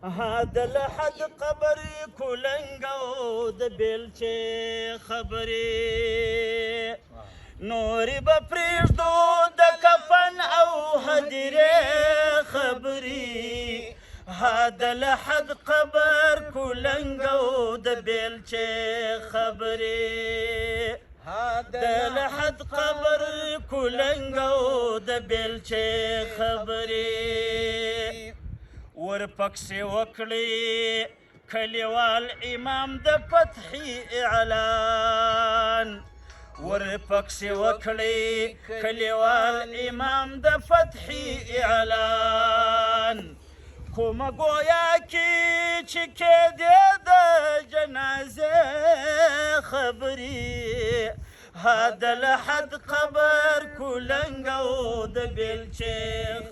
هذا لحد قبري کولنګو د بیلچې خبرې نورې به پرېږدو د کفن او هدیرې خبرې هذا لحد قبر کولنګو د بیلچې خبرې هذا لحد قبر کولنګو د بیلچې خبرې ورپکسې وکړي کلیوال امام د فتحي اعلان ورپکسې وکړي کلیوال امام د فتحي اعلان کومه ګویا کې چې کېدې د جنازې خبرې هذا لحد قبر کولنګو د بیلچې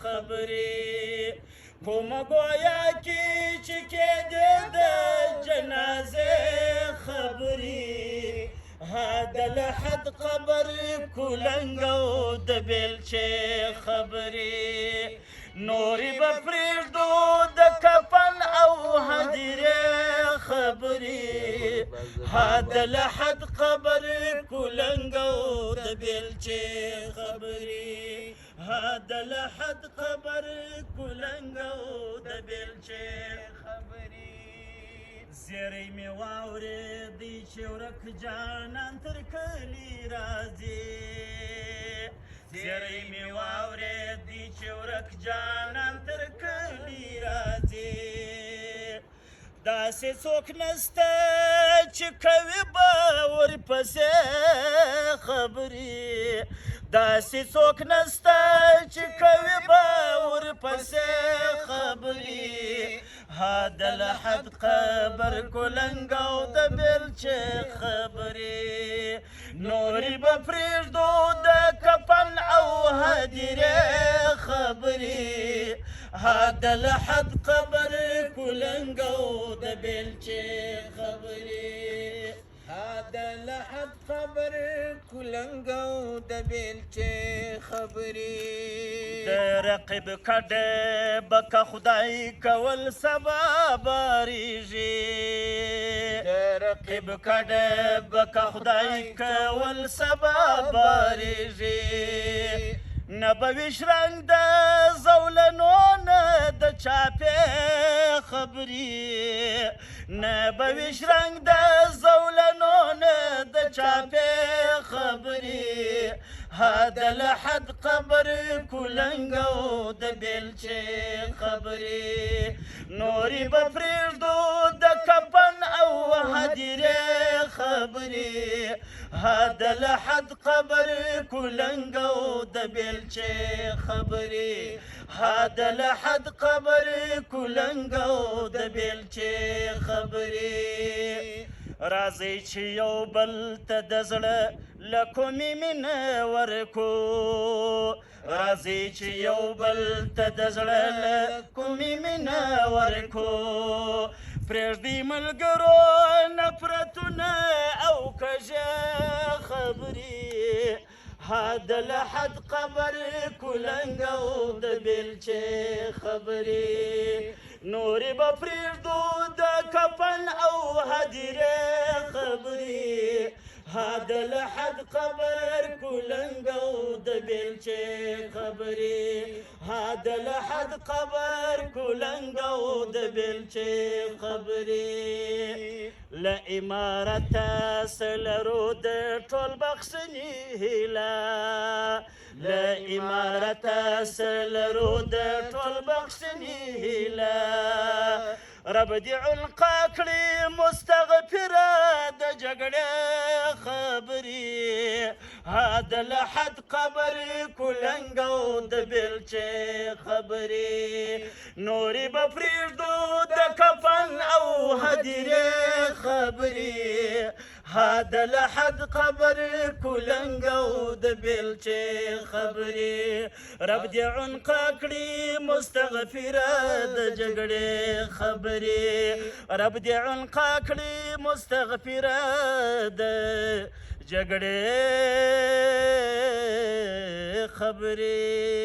خبرې کومه ګویا کې چې کېدې د جنازې خبرې هذا لحد قبر کولنګو د بیلچې خبرې نورې به پرېږدو د کفن او هدیرې خبرې هذا لحد قبر کولنګو د بیلچې خبرې هذا لحد قبر کولنګو د بیلچې خبرې زیری مې واورېدی چې ورک جانان تر کلي راځي زیری مې واورېدی چې ورک جانان تر کلي راځي داسې څوک نسته چې کوي به ورپسې خبرې داسې څوک نسته چې کوي به ورپسې خبرې هذا لحد قبر کولنګو د بیلچې خبرې نورې به پرېږدو د کفن او هدیرې خبرې هذا لحد قبر کولنګو د بیلچې خبرې هذا لحد قبر کولنګو د بیلچې خبرې د رقیب کډه به که خدای کول سبا باریږي د رقیب کډه به که خدای کول سبا باریږي نه به ویش رنګ د زولنو نه د چاپې خبرې نه به ویش رنګ د زولنو نه د چاپې خبرې هذا لحد قبر کولنګو د بیلچې خبرې نورې به پرېږدو د کفن او هدیرې خبرې هذا لحد قبر کولنګو د بیلچې خبرې هذا لحد قبر کولنګو د بیلچې خبرې راځئ چې یو بل ته د زړه له کومې مینه ورکو راځئ چې یو بل ته د زړه له کومې مینه ورکو پرېږدئ ملګرو نفرتونه او کږې خبرې هذا لحد قبر کولنګو د بیلچې خبرې نورې به پرېږدو د کفن او هدیرې خبرې هذا لحد قبر کولنګو د بیلچې خبرې هذا لحد قبر کولنګو د بیلچې خبرې له امارته سلرو د ټول بخښنې هیله له امارته سلرو د ټول بخښنې هیله رب دې عنقا کړي مستغفره د جګړې خبرې هذا لحد قبر کولنګو د بیلچې خبرې نورې به پرېږدو د کفن او هدیرې خبرې هذا لحد قبر کولنګو د بیلچې خبرې رب دې عنقا کړي مستغفره د جګړې خبرې رب دې عنقا کړي مستغفره د جګړې خبرې